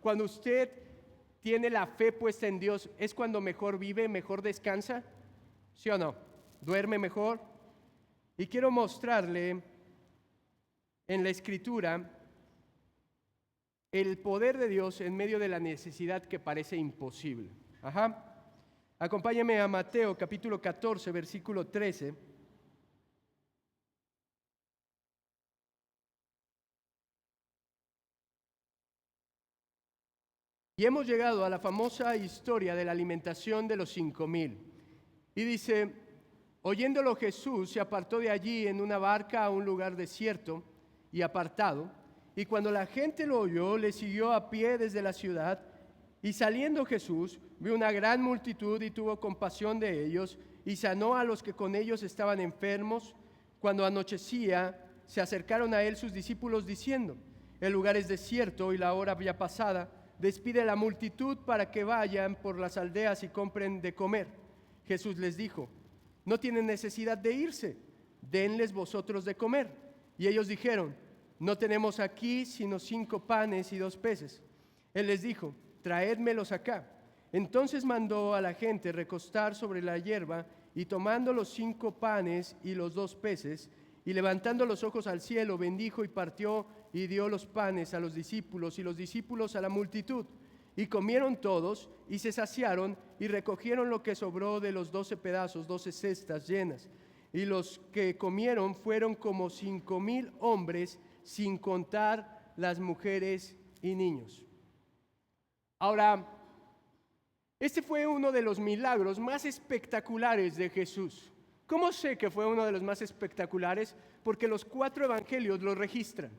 Cuando usted tiene la fe puesta en Dios, ¿es cuando mejor vive, mejor descansa? ¿Sí o no? ¿Duerme mejor? Y quiero mostrarle en la Escritura el poder de Dios en medio de la necesidad que parece imposible. Acompáñame a Mateo capítulo 14, versículo 13. Y hemos llegado a la famosa historia de la alimentación de los 5,000. Y dice, oyéndolo Jesús se apartó de allí en una barca a un lugar desierto y apartado. Y cuando la gente lo oyó, le siguió a pie desde la ciudad. Y saliendo Jesús, vio una gran multitud y tuvo compasión de ellos y sanó a los que con ellos estaban enfermos. Cuando anochecía, se acercaron a él sus discípulos diciendo, el lugar es desierto y la hora ya pasada. Despide a la multitud para que vayan por las aldeas y compren de comer. Jesús les dijo, no tienen necesidad de irse, denles vosotros de comer. Y ellos dijeron, no tenemos aquí sino 5 panes y 2 peces. Él les dijo, traédmelos acá. Entonces mandó a la gente recostar sobre la hierba, y tomando los 5 panes y los 2 peces, y levantando los ojos al cielo, bendijo y partió, y dio los panes a los discípulos, y los discípulos a la multitud. Y comieron todos, y se saciaron, y recogieron lo que sobró de los 12 pedazos, 12 cestas llenas. Y los que comieron fueron como 5,000 hombres, sin contar las mujeres y niños. Ahora, este fue uno de los milagros más espectaculares de Jesús. ¿Cómo sé que fue uno de los más espectaculares? Porque los 4 evangelios lo registran.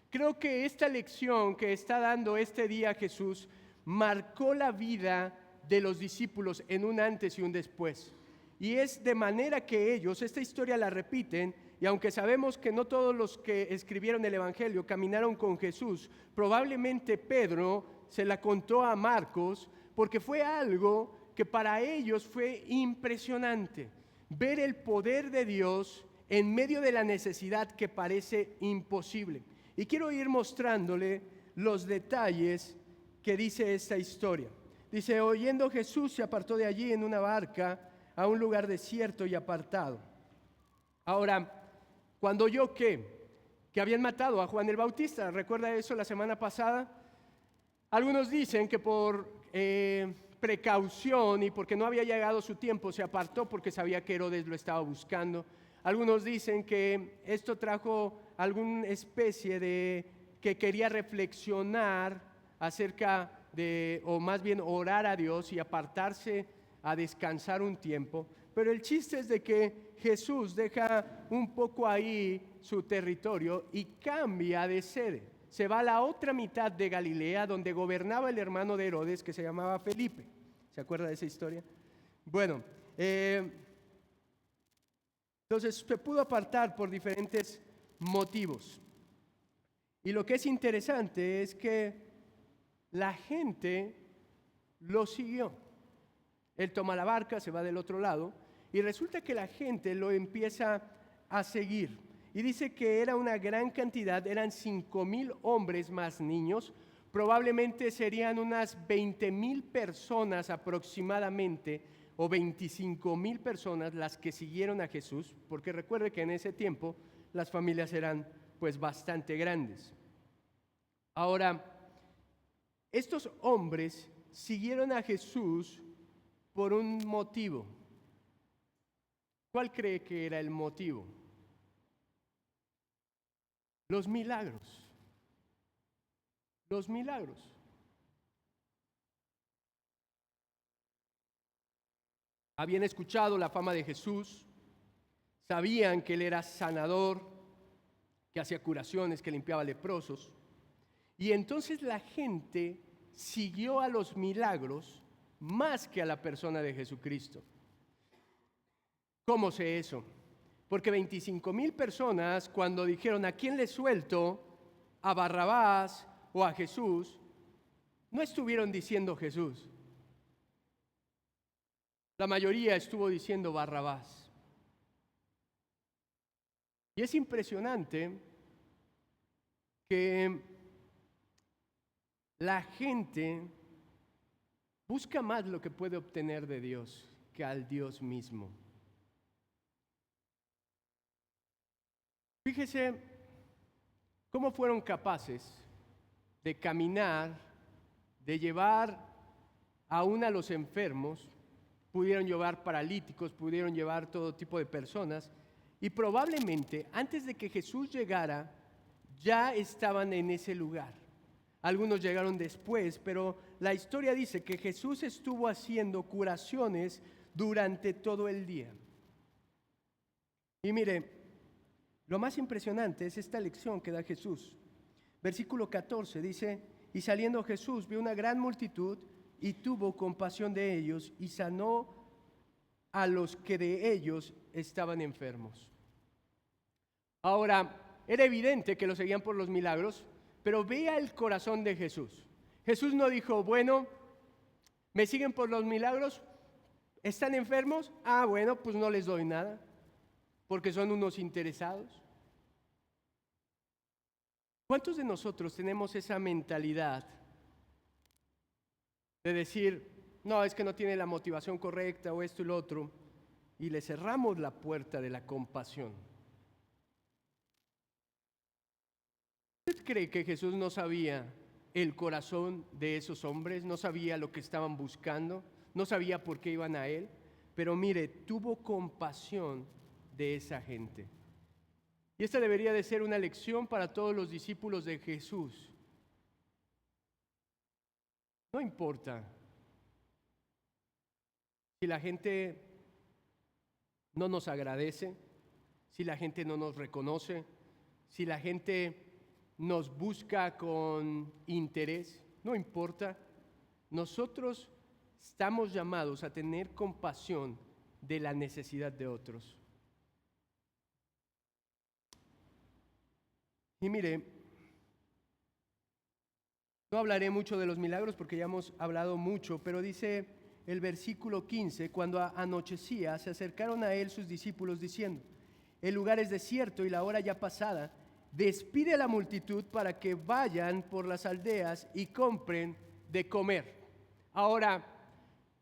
Creo que esta lección que está dando este día Jesús marcó la vida de los discípulos en un antes y un después. Y es de manera que ellos, esta historia la repiten, y aunque sabemos que no todos los que escribieron el evangelio caminaron con Jesús, probablemente Pedro se la contó a Marcos, porque fue algo que para ellos fue impresionante, ver el poder de Dios en medio de la necesidad que parece imposible. Y quiero ir mostrándole los detalles que dice esta historia. Dice, oyendo Jesús se apartó de allí en una barca a un lugar desierto y apartado. Ahora, cuando oyó que habían matado a Juan el Bautista, ¿recuerda eso la semana pasada? Algunos dicen que por precaución y porque no había llegado su tiempo se apartó porque sabía que Herodes lo estaba buscando. Algunos dicen que esto trajo alguna especie de que quería reflexionar acerca de, o más bien orar a Dios y apartarse a descansar un tiempo. Pero el chiste es de que Jesús deja un poco ahí su territorio y cambia de sede. Se va a la otra mitad de Galilea, donde gobernaba el hermano de Herodes, que se llamaba Felipe. ¿Se acuerda de esa historia? Bueno, entonces se pudo apartar por diferentes motivos. Y lo que es interesante es que la gente lo siguió. Él toma la barca, se va del otro lado, y resulta que la gente lo empieza a seguir. Y dice que era una gran cantidad, eran 5,000 hombres más niños, probablemente serían unas 20,000 personas aproximadamente, o 25,000 personas las que siguieron a Jesús, porque recuerde que en ese tiempo las familias eran pues bastante grandes. Ahora, estos hombres siguieron a Jesús por un motivo. ¿Cuál cree que era el motivo? Los milagros. Los milagros. Habían escuchado la fama de Jesús, sabían que Él era sanador, que hacía curaciones, que limpiaba leprosos. Y entonces la gente siguió a los milagros más que a la persona de Jesucristo. ¿Cómo sé eso? Porque 25,000 personas, cuando dijeron, ¿a quién le suelto? ¿A Barrabás o a Jesús? No estuvieron diciendo Jesús. La mayoría estuvo diciendo Barrabás. Y es impresionante que La gente busca más lo que puede obtener de Dios que al Dios mismo. Fíjese cómo fueron capaces de caminar, de llevar aún a los enfermos, pudieron llevar paralíticos, pudieron llevar todo tipo de personas, y probablemente antes de que Jesús llegara, ya estaban en ese lugar. Algunos llegaron después, pero la historia dice que Jesús estuvo haciendo curaciones durante todo el día. Y mire, lo más impresionante es esta lección que da Jesús. Versículo 14 dice, y saliendo Jesús vio una gran multitud y tuvo compasión de ellos y sanó a los que de ellos estaban enfermos. Ahora, era evidente que lo seguían por los milagros, pero vea el corazón de Jesús. Jesús no dijo, bueno, ¿me siguen por los milagros? ¿Están enfermos? Ah, bueno, pues no les doy nada, porque son unos interesados. ¿Cuántos de nosotros tenemos esa mentalidad de decir, no, es que no tiene la motivación correcta o esto y lo otro, y le cerramos la puerta de la compasión? ¿Usted cree que Jesús no sabía el corazón de esos hombres? ¿No sabía lo que estaban buscando? ¿No sabía por qué iban a Él? Pero mire, tuvo compasión de esa gente. Y esta debería de ser una lección para todos los discípulos de Jesús. No importa si la gente no nos agradece, si la gente no nos reconoce, si la gente nos busca con interés, no importa. Nosotros estamos llamados a tener compasión de la necesidad de otros. Y mire, no hablaré mucho de los milagros porque ya hemos hablado mucho, pero dice el versículo 15, cuando anochecía, se acercaron a él sus discípulos diciendo, el lugar es desierto y la hora ya pasada, despide a la multitud para que vayan por las aldeas y compren de comer. Ahora,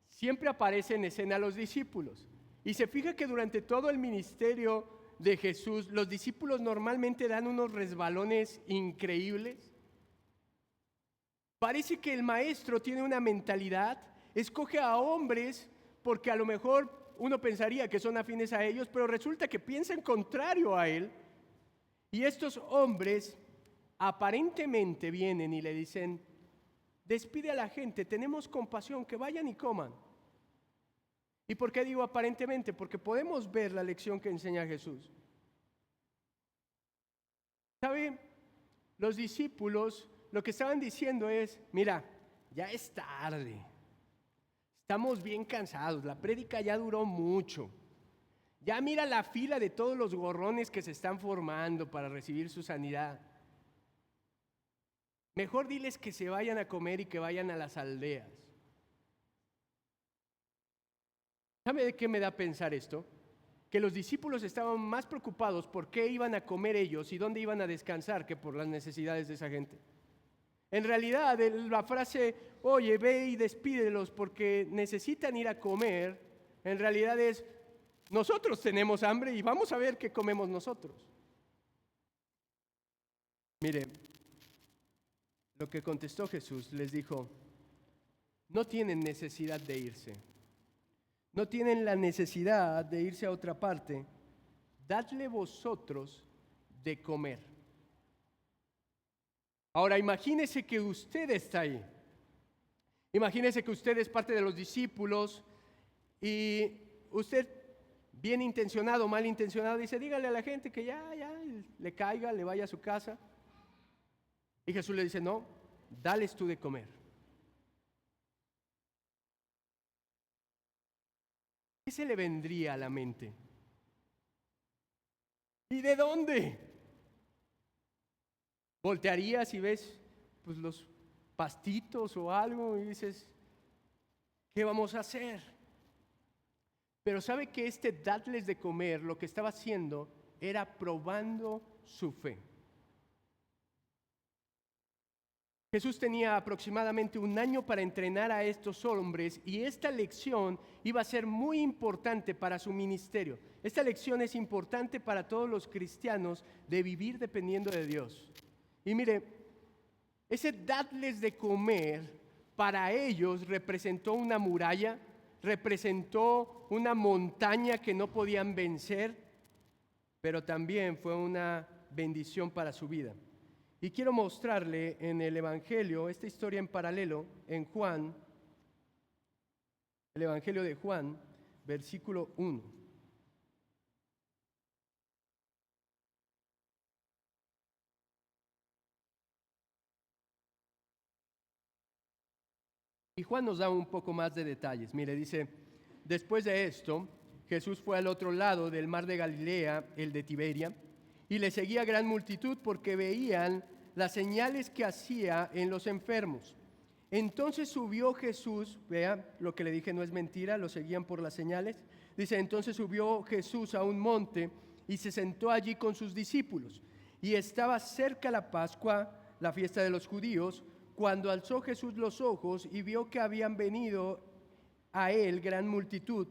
siempre aparece en escena los discípulos. Y se fija que durante todo el ministerio de Jesús, los discípulos normalmente dan unos resbalones increíbles. Parece que el maestro tiene una mentalidad, escoge a hombres porque a lo mejor uno pensaría que son afines a ellos, pero resulta que piensan contrario a él. Y estos hombres aparentemente vienen y le dicen, despide a la gente, tenemos compasión, que vayan y coman. ¿Y por qué digo aparentemente? Porque podemos ver la lección que enseña Jesús. ¿Sabe? Los discípulos lo que estaban diciendo es, mira, ya es tarde, estamos bien cansados, la prédica ya duró mucho. Ya mira la fila de todos los gorrones que se están formando para recibir su sanidad. Mejor diles que se vayan a comer y que vayan a las aldeas. ¿Sabe de qué me da a pensar esto? Que los discípulos estaban más preocupados por qué iban a comer ellos y dónde iban a descansar que por las necesidades de esa gente. En realidad, la frase, oye, ve y despídelos porque necesitan ir a comer, en realidad es, nosotros tenemos hambre y vamos a ver qué comemos nosotros. Mire, lo que contestó Jesús les dijo, no tienen necesidad de irse, no tienen la necesidad de irse a otra parte, dadle vosotros de comer. Ahora imagínese que usted está ahí, imagínese que usted es parte de los discípulos y usted, bien intencionado, mal intencionado, dice, dígale a la gente que ya, le caiga, le vaya a su casa. Y Jesús le dice, no, dales tú de comer. ¿Qué se le vendría a la mente? ¿Y de dónde? Voltearías y ves pues los pastitos o algo y dices, ¿qué vamos a hacer? Pero sabe que este darles de comer lo que estaba haciendo era probando su fe. Jesús tenía aproximadamente un año para entrenar a estos hombres y esta lección iba a ser muy importante para su ministerio. Esta lección es importante para todos los cristianos de vivir dependiendo de Dios. Y mire, ese darles de comer para ellos representó una muralla, representó una montaña que no podían vencer, pero también fue una bendición para su vida. Y quiero mostrarle en el Evangelio esta historia en paralelo en Juan, el Evangelio de Juan, versículo 1. Y Juan nos da un poco más de detalles. Mire, dice, después de esto, Jesús fue al otro lado del mar de Galilea, el de Tiberia, y le seguía gran multitud porque veían las señales que hacía en los enfermos. Entonces subió Jesús, vea, lo que le dije no es mentira, lo seguían por las señales. Dice, entonces subió Jesús a un monte y se sentó allí con sus discípulos. Y estaba cerca la Pascua, la fiesta de los judíos, cuando alzó Jesús los ojos y vio que habían venido a él gran multitud.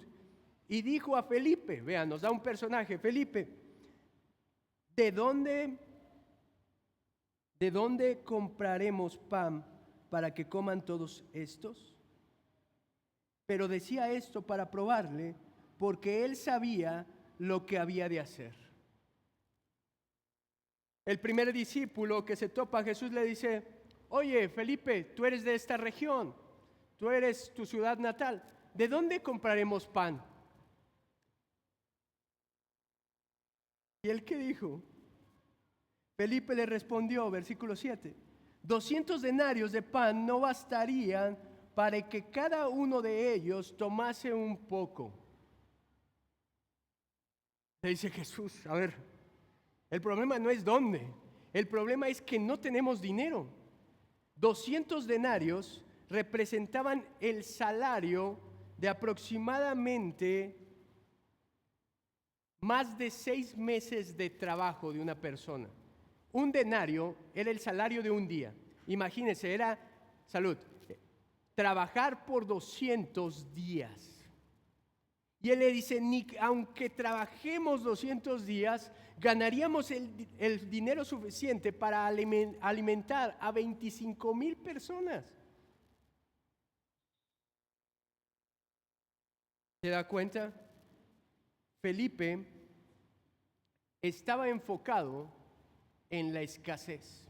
Y dijo a Felipe, vea, nos da un personaje, Felipe, ¿de dónde compraremos pan para que coman todos estos? Pero decía esto para probarle, porque él sabía lo que había de hacer. El primer discípulo que se topa a Jesús le dice, oye, Felipe, tú eres de esta región, tú eres tu ciudad natal, ¿de dónde compraremos pan? ¿Y él qué dijo? Felipe le respondió, versículo 7, 200 denarios de pan no bastarían para que cada uno de ellos tomase un poco. Le dice Jesús, a ver, el problema no es dónde, el problema es que no tenemos dinero. 200 denarios representaban el salario de aproximadamente más de 6 meses de trabajo de una persona. Un denario era el salario de un día. Imagínense, era, trabajar por 200 días. Y él le dice, ni aunque trabajemos 200 días, ganaríamos el dinero suficiente para alimentar a 25,000 personas. ¿Se da cuenta? Felipe estaba enfocado en la escasez.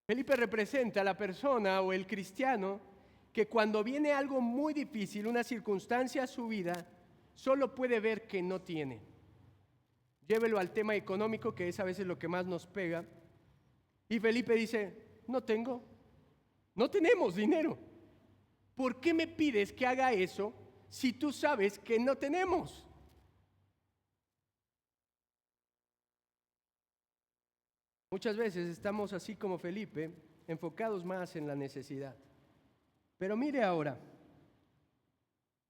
Felipe representa a la persona o el cristiano que cuando viene algo muy difícil, una circunstancia a su vida, solo puede ver que no tiene. Llévelo al tema económico, que es a veces lo que más nos pega. Y Felipe dice, no tenemos dinero. ¿Por qué me pides que haga eso si tú sabes que no tenemos? Muchas veces estamos así como Felipe, enfocados más en la necesidad. Pero mire ahora,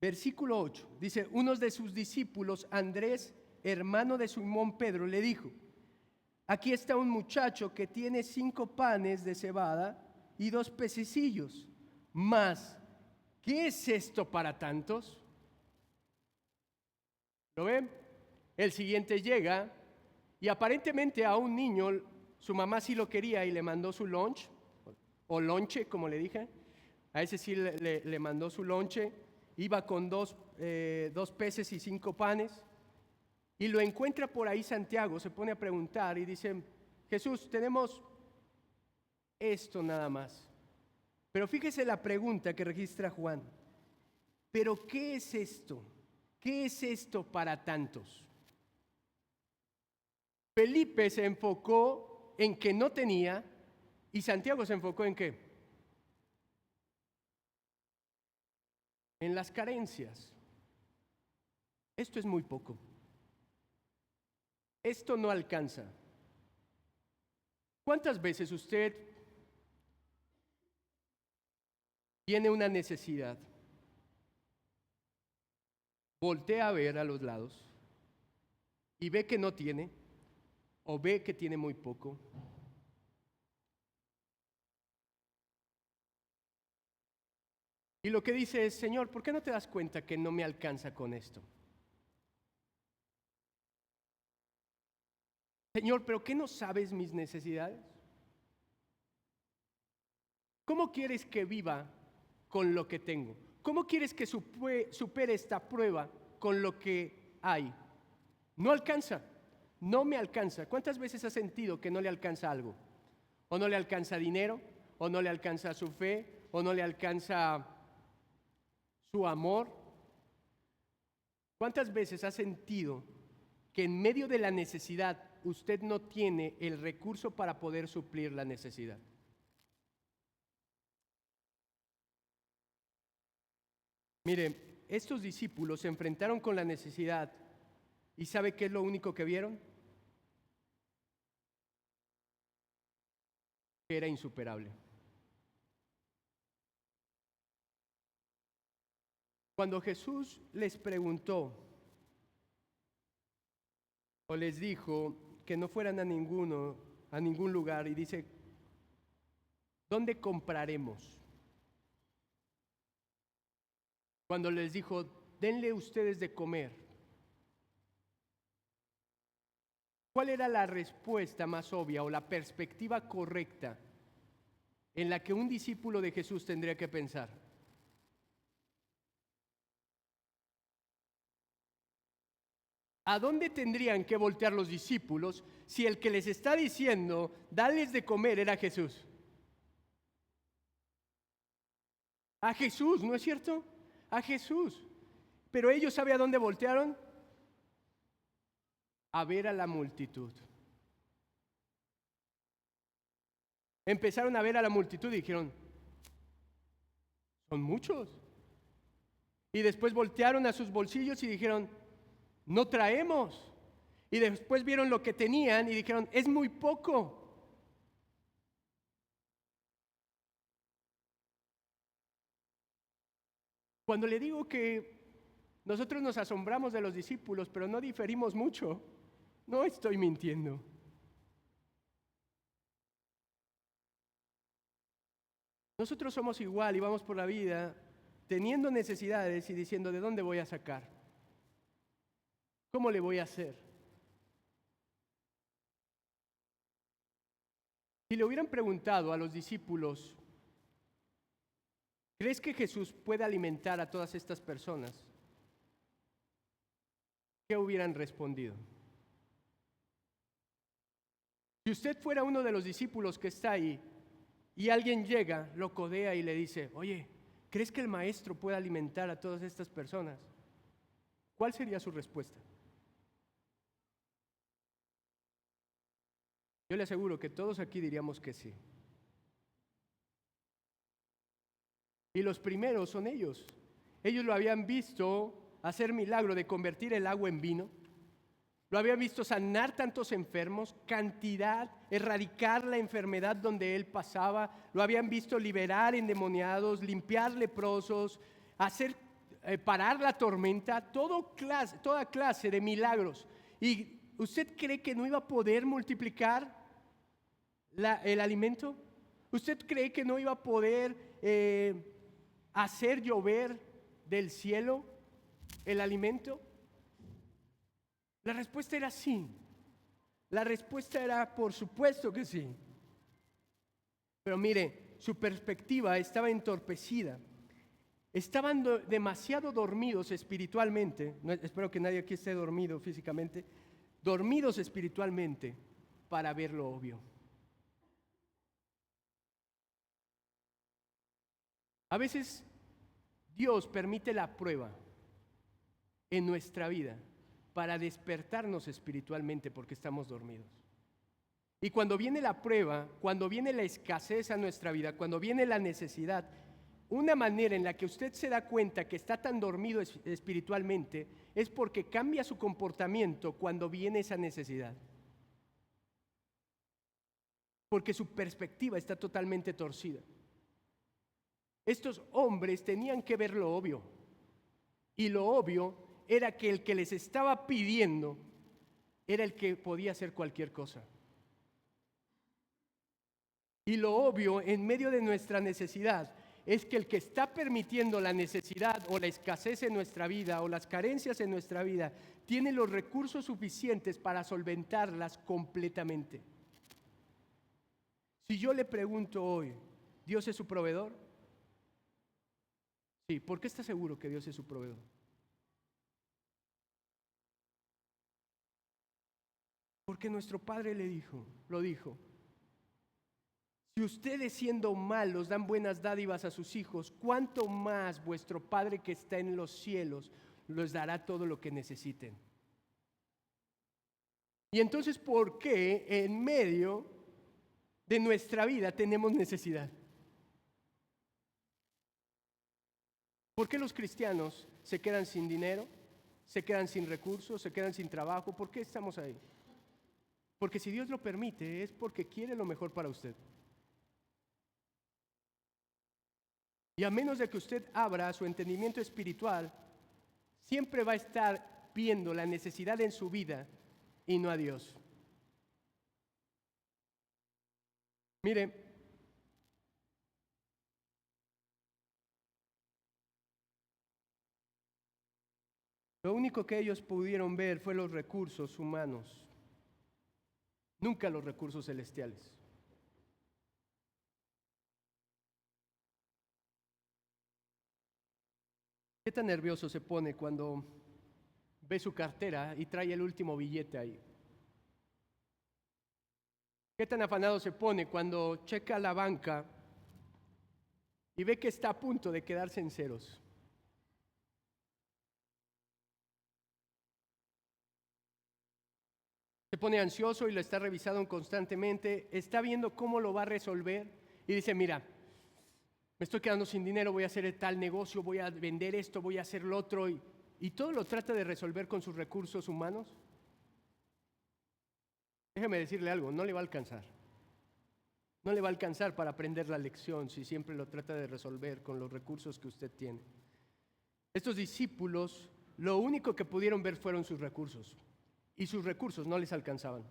versículo 8, dice, uno de sus discípulos, Andrés, hermano de Simón Pedro, le dijo, aquí está un muchacho que tiene 5 panes de cebada y 2 pececillos, mas, ¿qué es esto para tantos? ¿Lo ven? El siguiente llega y aparentemente a un niño, su mamá sí lo quería y le mandó su lunch, o lonche, como le dije. A ese sí le mandó su lonche. Iba con 2 peces y 5 panes. Y lo encuentra por ahí Santiago, se pone a preguntar y dice, Jesús, tenemos esto nada más. Pero fíjese la pregunta que registra Juan. ¿Pero qué es esto? ¿Qué es esto para tantos? Felipe se enfocó en que no tenía y Santiago se enfocó en qué? En las carencias. Esto es muy poco. Esto no alcanza. ¿Cuántas veces usted tiene una necesidad? Voltea a ver a los lados y ve que no tiene o ve que tiene muy poco Y lo que dice es, Señor, ¿por qué no te das cuenta que no me alcanza con esto? Señor, ¿pero qué no sabes mis necesidades? ¿Cómo quieres que viva con lo que tengo? ¿Cómo quieres que supere esta prueba con lo que hay? No alcanza, no me alcanza. ¿Cuántas veces has sentido que no le alcanza algo? ¿O no le alcanza dinero? ¿O no le alcanza su fe? ¿O no le alcanza su amor? ¿Cuántas veces has sentido que en medio de la necesidad usted no tiene el recurso para poder suplir la necesidad? Mire, estos discípulos se enfrentaron con la necesidad y ¿sabe qué es lo único que vieron? Que era insuperable. Cuando Jesús les preguntó o les dijo que no fueran a ningún lugar y dice, ¿dónde compraremos? Cuando les dijo, denle ustedes de comer. ¿Cuál era la respuesta más obvia o la perspectiva correcta en la que un discípulo de Jesús tendría que pensar? ¿A dónde tendrían que voltear los discípulos si el que les está diciendo, dales de comer, era Jesús? A Jesús, ¿no es cierto? A Jesús. Pero ellos, ¿sabe a dónde voltearon? A ver a la multitud. Empezaron a ver a la multitud y dijeron, son muchos. Y después voltearon a sus bolsillos y dijeron, no traemos. Y después vieron lo que tenían y dijeron, es muy poco. Cuando le digo que nosotros nos asombramos de los discípulos, pero no diferimos mucho, no estoy mintiendo. Nosotros somos igual y vamos por la vida teniendo necesidades y diciendo, ¿de dónde voy a sacar? ¿Cómo le voy a hacer? Si le hubieran preguntado a los discípulos, ¿crees que Jesús puede alimentar a todas estas personas? ¿Qué hubieran respondido? Si usted fuera uno de los discípulos que está ahí y alguien llega, lo codea y le dice, oye, ¿crees que el maestro puede alimentar a todas estas personas? ¿Cuál sería su respuesta? Yo le aseguro que todos aquí diríamos que sí. Y los primeros son ellos. Ellos lo habían visto hacer milagro de convertir el agua en vino. Lo habían visto sanar tantos enfermos, erradicar la enfermedad donde él pasaba. Lo habían visto liberar endemoniados, limpiar leprosos, parar la tormenta, toda clase de milagros. ¿Y usted cree que no iba a poder multiplicar el alimento? ¿Usted cree que no iba a poder hacer llover del cielo el alimento? La respuesta era sí. La respuesta era por supuesto que sí. Pero mire, su perspectiva estaba entorpecida. Estaban demasiado dormidos espiritualmente. Espero que nadie aquí esté dormido físicamente. Dormidos espiritualmente para ver lo obvio. A veces Dios permite la prueba en nuestra vida para despertarnos espiritualmente porque estamos dormidos. Y cuando viene la prueba, cuando viene la escasez a nuestra vida, cuando viene la necesidad, una manera en la que usted se da cuenta que está tan dormido espiritualmente es porque cambia su comportamiento cuando viene esa necesidad. Porque su perspectiva está totalmente torcida. Estos hombres tenían que ver lo obvio. Y lo obvio era que el que les estaba pidiendo era el que podía hacer cualquier cosa. Y lo obvio en medio de nuestra necesidad es que el que está permitiendo la necesidad o la escasez en nuestra vida o las carencias en nuestra vida tiene los recursos suficientes para solventarlas completamente. Si yo le pregunto hoy, ¿Dios es su proveedor? Sí, ¿por qué está seguro que Dios es su proveedor? Porque nuestro Padre lo dijo. Si ustedes siendo malos dan buenas dádivas a sus hijos, ¿cuánto más vuestro Padre que está en los cielos les dará todo lo que necesiten? Y entonces, ¿por qué en medio de nuestra vida tenemos necesidad? ¿Por qué los cristianos se quedan sin dinero, se quedan sin recursos, se quedan sin trabajo? ¿Por qué estamos ahí? Porque si Dios lo permite, es porque quiere lo mejor para usted. Y a menos de que usted abra su entendimiento espiritual, siempre va a estar viendo la necesidad en su vida y no a Dios. Mire, lo único que ellos pudieron ver fue los recursos humanos, nunca los recursos celestiales. ¿Qué tan nervioso se pone cuando ve su cartera y trae el último billete ahí? ¿Qué tan afanado se pone cuando checa la banca y ve que está a punto de quedarse en ceros? Se pone ansioso y lo está revisando constantemente, está viendo cómo lo va a resolver y dice, mira, me estoy quedando sin dinero, voy a hacer tal negocio, voy a vender esto, voy a hacer lo otro, y todo lo trata de resolver con sus recursos humanos. Déjeme decirle algo, no le va a alcanzar. No le va a alcanzar para aprender la lección si siempre lo trata de resolver con los recursos que usted tiene. Estos discípulos, lo único que pudieron ver fueron sus recursos, y sus recursos no les alcanzaban.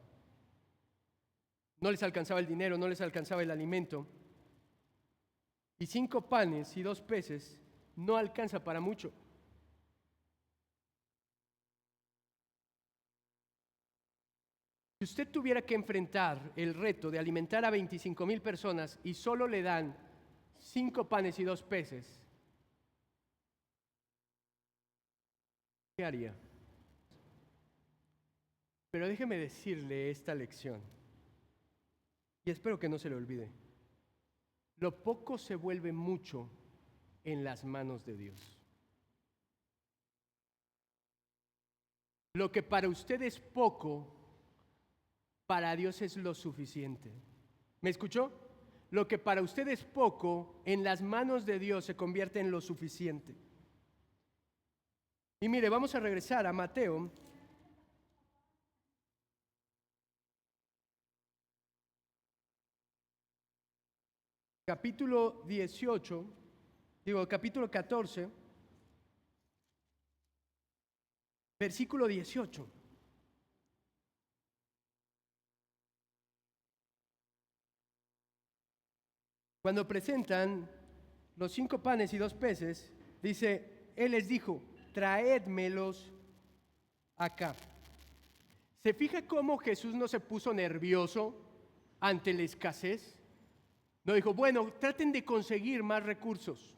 No les alcanzaba el dinero, no les alcanzaba el alimento. Y 5 panes y 2 peces no alcanza para mucho. Si usted tuviera que enfrentar el reto de alimentar a 25,000 personas y solo le dan 5 panes y 2 peces, ¿qué haría? Pero déjeme decirle esta lección, y espero que no se le olvide. Lo poco se vuelve mucho en las manos de Dios. Lo que para usted es poco, para Dios es lo suficiente. ¿Me escuchó? Lo que para usted es poco, en las manos de Dios se convierte en lo suficiente. Y mire, vamos a regresar a Mateo. Capítulo 14, versículo 18. Cuando presentan los 5 panes y 2 peces, dice, Él les dijo, traédmelos acá. ¿Se fija cómo Jesús no se puso nervioso ante la escasez? No dijo, bueno, traten de conseguir más recursos.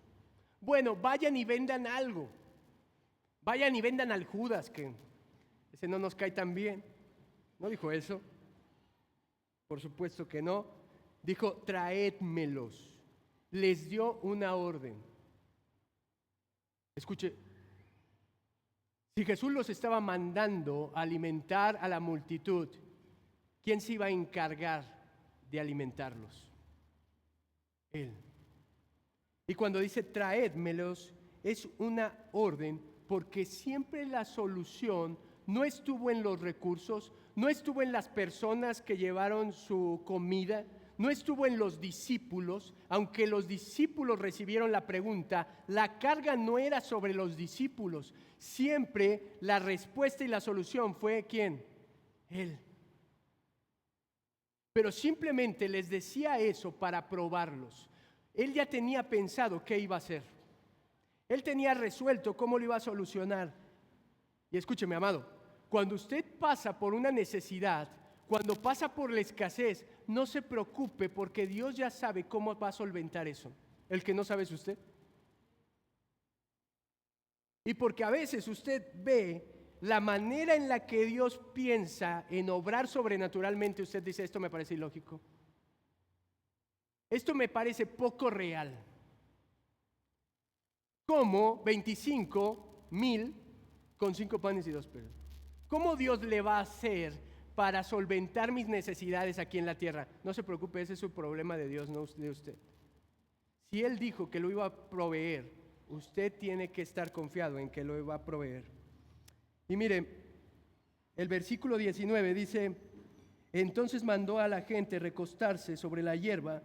Bueno, vayan y vendan algo. Vayan y vendan al Judas, que ese no nos cae tan bien. No dijo eso. Por supuesto que no. Dijo, traédmelos. Les dio una orden. Escuche, si Jesús los estaba mandando a alimentar a la multitud, ¿quién se iba a encargar de alimentarlos? Él. Y cuando dice traédmelos, es una orden, porque siempre la solución no estuvo en los recursos, no estuvo en las personas que llevaron su comida, no estuvo en los discípulos. Aunque los discípulos recibieron la pregunta, la carga no era sobre los discípulos. Siempre la respuesta y la solución fue ¿quién? Él. Pero simplemente les decía eso para probarlos. Él ya tenía pensado qué iba a hacer. Él tenía resuelto cómo lo iba a solucionar. Y escúcheme, amado, cuando usted pasa por una necesidad, cuando pasa por la escasez, no se preocupe porque Dios ya sabe cómo va a solventar eso. El que no sabe es usted. Y porque a veces usted ve la manera en la que Dios piensa en obrar sobrenaturalmente, usted dice, esto me parece ilógico. Esto me parece poco real. ¿Cómo 25,000 con 5 panes y 2 peces? ¿Cómo Dios le va a hacer para solventar mis necesidades aquí en la tierra? No se preocupe, ese es su problema de Dios, no de usted. Si Él dijo que lo iba a proveer, usted tiene que estar confiado en que lo iba a proveer. Y mire, el versículo 19 dice, entonces mandó a la gente recostarse sobre la hierba,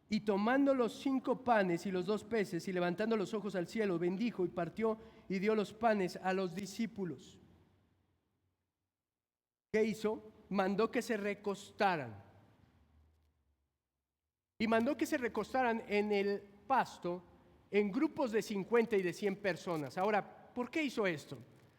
y tomando los 5 panes y los 2 peces, y levantando los ojos al cielo, bendijo y partió y dio los panes a los discípulos. ¿Qué hizo? Mandó que se recostaran. Y mandó que se recostaran en el pasto en grupos de 50 y de 100 personas. Ahora, ¿por qué hizo esto?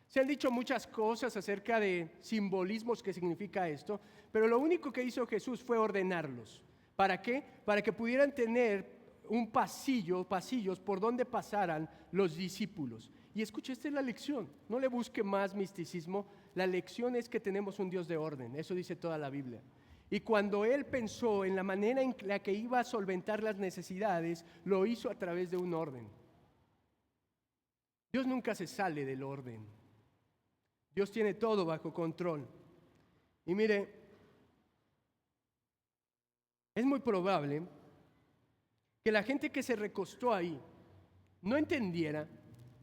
Se han dicho muchas cosas acerca de simbolismos que significa esto, pero lo único que hizo Jesús fue ordenarlos. ¿Para qué? Para que pudieran tener un pasillos por donde pasaran los discípulos. Y escuche, esta es la lección. No le busque más misticismo. La lección es que tenemos un Dios de orden. Eso dice toda la Biblia. Y cuando Él pensó en la manera en la que iba a solventar las necesidades, lo hizo a través de un orden. Dios nunca se sale del orden. Dios tiene todo bajo control. Y mire, es muy probable que la gente que se recostó ahí no entendiera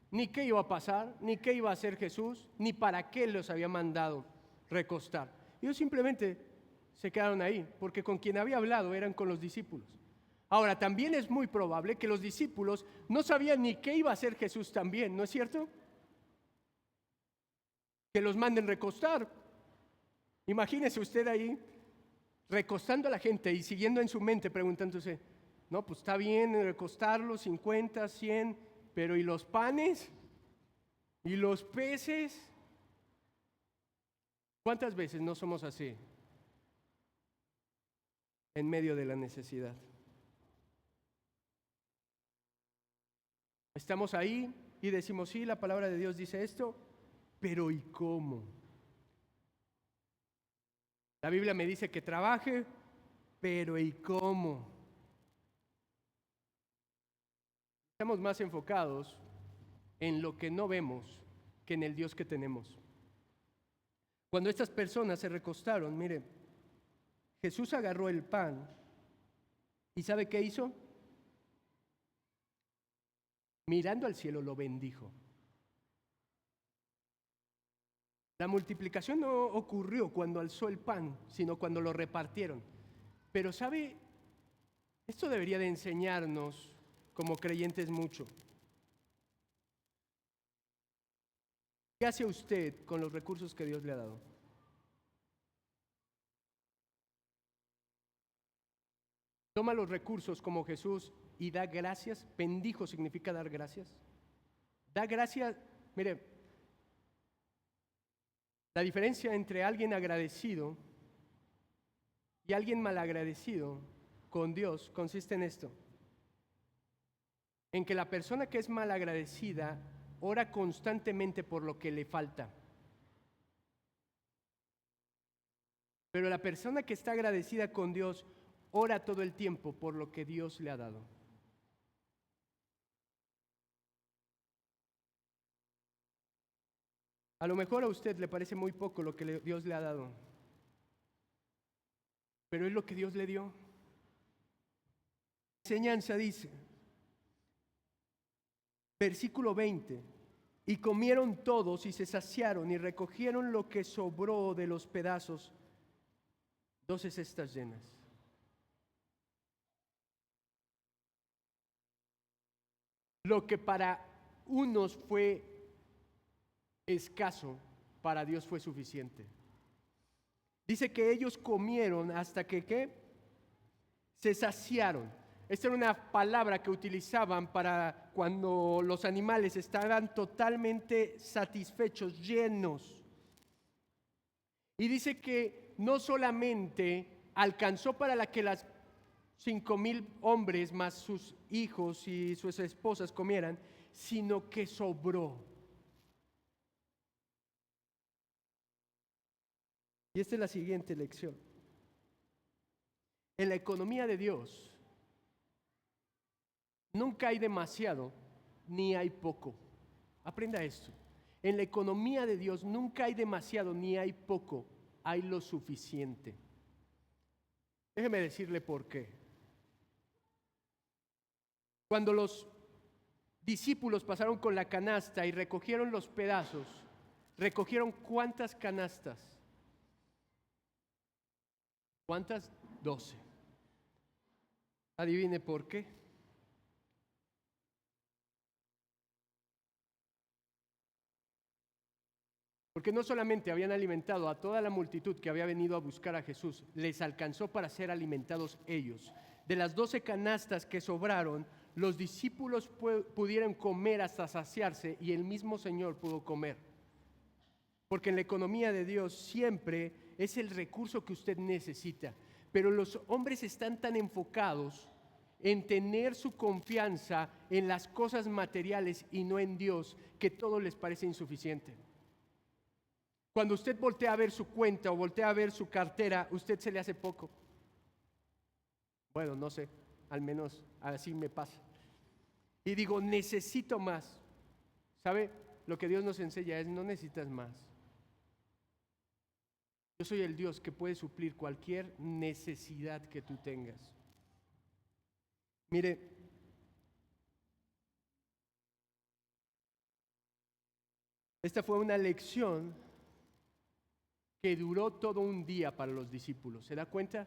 ni qué iba a pasar, ni qué iba a hacer Jesús, ni para qué los había mandado recostar. Ellos simplemente se quedaron ahí, porque con quien había hablado eran con los discípulos. Ahora, también es muy probable que los discípulos no sabían ni qué iba a hacer Jesús también, ¿no es cierto? Que los manden recostar. Imagínese usted ahí recostando a la gente y siguiendo en su mente preguntándose, no, pues está bien recostarlos 50, 100, pero ¿y los panes? ¿Y los peces? ¿Cuántas veces no somos así en medio de la necesidad? Estamos ahí y decimos, sí, la palabra de Dios dice esto, pero ¿y cómo? La Biblia me dice que trabaje, pero ¿y cómo? Estamos más enfocados en lo que no vemos que en el Dios que tenemos. Cuando estas personas se recostaron, mire, Jesús agarró el pan y ¿sabe qué hizo? Mirando al cielo lo bendijo. La multiplicación no ocurrió cuando alzó el pan, sino cuando lo repartieron. Pero ¿sabe? Esto debería de enseñarnos como creyentes mucho. ¿Qué hace usted con los recursos que Dios le ha dado? Toma los recursos como Jesús y da gracias. Bendijo significa dar gracias. Da gracias. Mire, la diferencia entre alguien agradecido y alguien malagradecido con Dios consiste en esto. En que la persona que es malagradecida ora constantemente por lo que le falta. Pero la persona que está agradecida con Dios ora todo el tiempo por lo que Dios le ha dado. A lo mejor a usted le parece muy poco lo que Dios le ha dado, pero es lo que Dios le dio. La enseñanza dice, versículo 20, y comieron todos y se saciaron y recogieron lo que sobró de los pedazos, 12 cestas llenas. Lo que para unos fue escaso, para Dios fue suficiente. Dice que ellos comieron hasta que ¿qué? Se saciaron. Esta era una palabra que utilizaban para cuando los animales estaban totalmente satisfechos, llenos. Y dice que no solamente alcanzó para la que las 5,000 hombres más sus hijos y sus esposas comieran, sino que sobró. Y esta es la siguiente lección. En la economía de Dios, nunca hay demasiado ni hay poco. Aprenda esto. En la economía de Dios nunca hay demasiado ni hay poco, hay lo suficiente. Déjeme decirle por qué. Cuando los discípulos pasaron con la canasta y recogieron los pedazos, ¿recogieron cuántas canastas? ¿Cuántas? 12. Adivine por qué. Porque no solamente habían alimentado a toda la multitud que había venido a buscar a Jesús, les alcanzó para ser alimentados ellos. De las 12 canastas que sobraron, los discípulos pudieron comer hasta saciarse y el mismo Señor pudo comer. Porque en la economía de Dios siempre es el recurso que usted necesita. Pero los hombres están tan enfocados en tener su confianza en las cosas materiales y no en Dios, que todo les parece insuficiente. Cuando usted voltea a ver su cuenta o voltea a ver su cartera, usted se le hace poco. Bueno, no sé, al menos así me pasa. Y digo, necesito más. ¿Sabe? Lo que Dios nos enseña es, no necesitas más. Yo soy el Dios que puede suplir cualquier necesidad que tú tengas. Mire, esta fue una lección que duró todo un día para los discípulos. ¿Se da cuenta?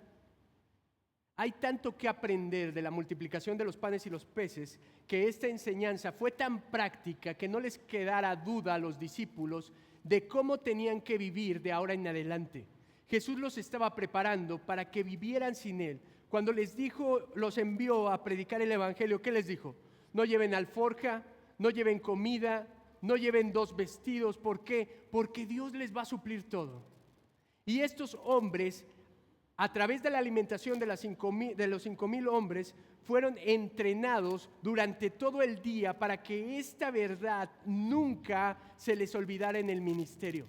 Hay tanto que aprender de la multiplicación de los panes y los peces, que esta enseñanza fue tan práctica que no les quedara duda a los discípulos de cómo tenían que vivir de ahora en adelante. Jesús los estaba preparando para que vivieran sin Él. Cuando les dijo, los envió a predicar el Evangelio, ¿qué les dijo? No lleven alforja, no lleven comida, no lleven 2 vestidos. ¿Por qué? Porque Dios les va a suplir todo. Y estos hombres, a través de la alimentación de los 5,000 hombres, fueron entrenados durante todo el día para que esta verdad nunca se les olvidara en el ministerio.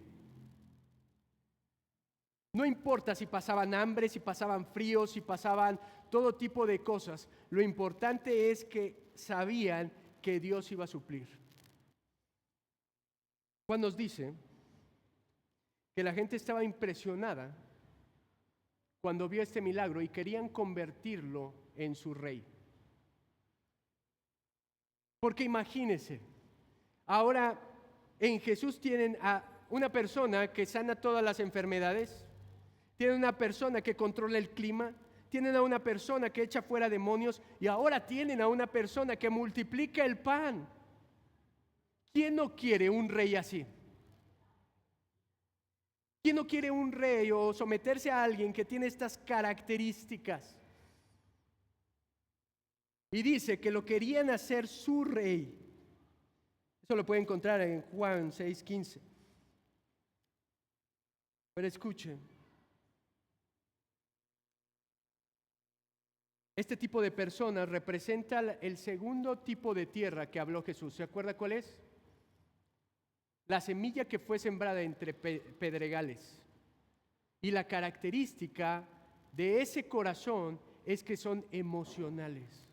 No importa si pasaban hambre, si pasaban frío, si pasaban todo tipo de cosas. Lo importante es que sabían que Dios iba a suplir. Juan nos dice que la gente estaba impresionada cuando vio este milagro y querían convertirlo en su rey. Porque imagínense, ahora en Jesús tienen a una persona que sana todas las enfermedades, tienen una persona que controla el clima, tienen a una persona que echa fuera demonios y ahora tienen a una persona que multiplica el pan. ¿Quién no quiere un rey así? ¿Quién no quiere un rey o someterse a alguien que tiene estas características? Y dice que lo querían hacer su rey. Eso lo puede encontrar en Juan 6:15. Pero escuchen, este tipo de personas representa el segundo tipo de tierra que habló Jesús. ¿Se acuerda cuál es? La semilla que fue sembrada entre pedregales. Y la característica de ese corazón es que son emocionales.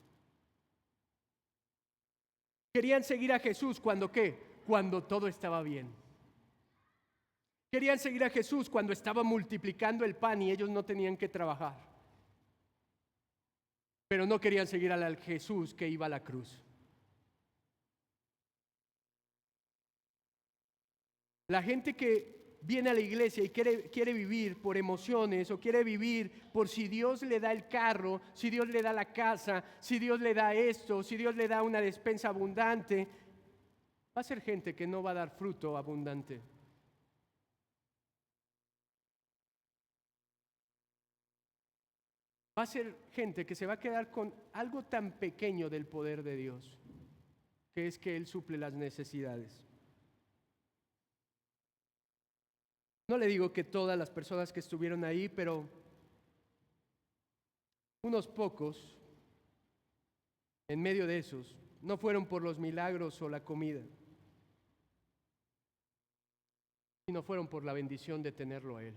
Querían seguir a Jesús cuando ¿qué? Cuando todo estaba bien. Querían seguir a Jesús cuando estaba multiplicando el pan y ellos no tenían que trabajar. Pero no querían seguir al Jesús que iba a la cruz. La gente que viene a la iglesia y quiere vivir por emociones o quiere vivir por si Dios le da el carro, si Dios le da la casa, si Dios le da esto, si Dios le da una despensa abundante, va a ser gente que no va a dar fruto abundante. Va a ser gente que se va a quedar con algo tan pequeño del poder de Dios, que es que Él suple las necesidades. No le digo que todas las personas que estuvieron ahí, pero unos pocos, en medio de esos, no fueron por los milagros o la comida, sino fueron por la bendición de tenerlo a Él.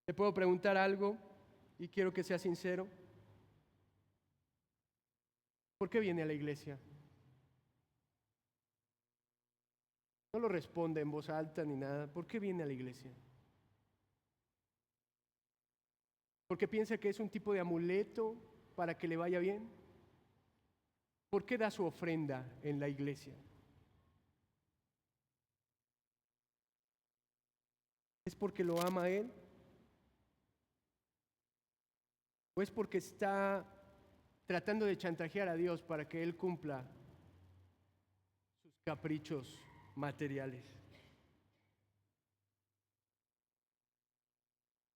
¿Te puedo preguntar algo? Y quiero que sea sincero. ¿Por qué viene a la iglesia? No lo responde en voz alta ni nada. ¿Por qué viene a la iglesia? ¿Porque piensa que es un tipo de amuleto para que le vaya bien? ¿Por qué da su ofrenda en la iglesia? ¿Es porque lo ama a Él? ¿O es porque está tratando de chantajear a Dios para que Él cumpla sus caprichos materiales?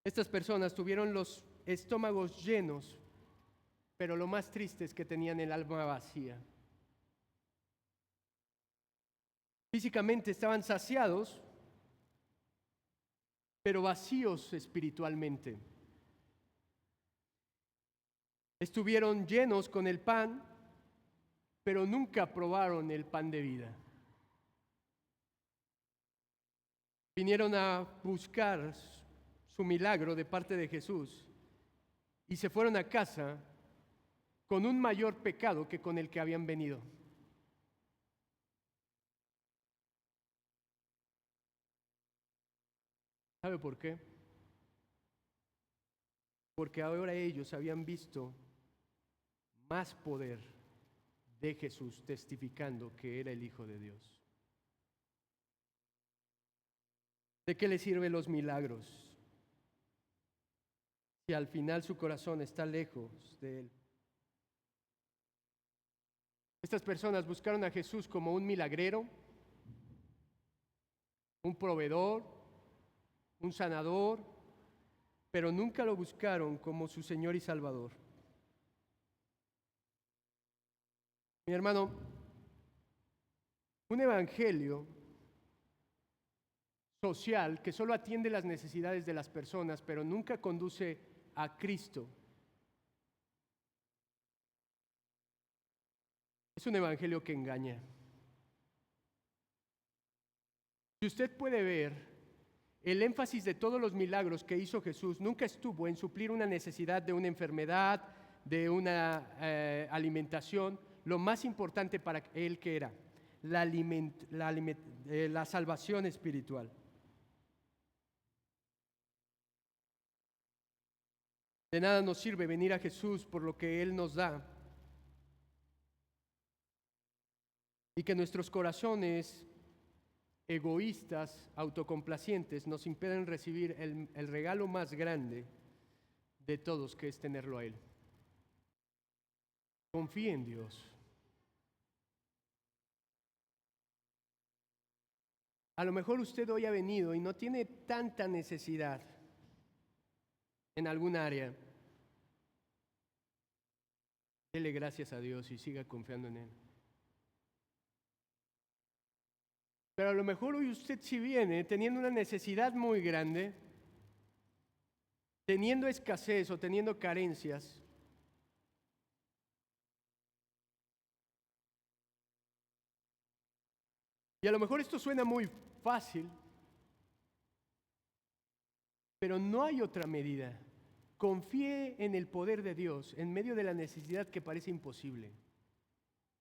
Estas personas tuvieron los estómagos llenos, pero lo más triste es que tenían el alma vacía. Físicamente estaban saciados, pero vacíos espiritualmente. Estuvieron llenos con el pan, pero nunca probaron el pan de vida. Vinieron a buscar su milagro de parte de Jesús y se fueron a casa con un mayor pecado que con el que habían venido. ¿Sabe por qué? Porque ahora ellos habían visto más poder de Jesús testificando que era el Hijo de Dios. ¿De qué le sirven los milagros si al final su corazón está lejos de Él? Estas personas buscaron a Jesús como un milagrero, un proveedor, un sanador, pero nunca lo buscaron como su Señor y Salvador. Mi hermano, un evangelio social que solo atiende las necesidades de las personas, pero nunca conduce a Cristo, es un evangelio que engaña. Si usted puede ver, el énfasis de todos los milagros que hizo Jesús nunca estuvo en suplir una necesidad de una enfermedad, de una alimentación. Lo más importante para él, ¿qué era? La salvación espiritual. De nada nos sirve venir a Jesús por lo que Él nos da y que nuestros corazones egoístas, autocomplacientes, nos impiden recibir el regalo más grande de todos, que es tenerlo a Él. Confíe en Dios. A lo mejor usted hoy ha venido y no tiene tanta necesidad en algún área. Dele gracias a Dios y siga confiando en Él. Pero a lo mejor hoy usted sí viene teniendo una necesidad muy grande, teniendo escasez o teniendo carencias. Y a lo mejor esto suena muy fácil, pero no hay otra medida. Confíe en el poder de Dios en medio de la necesidad que parece imposible.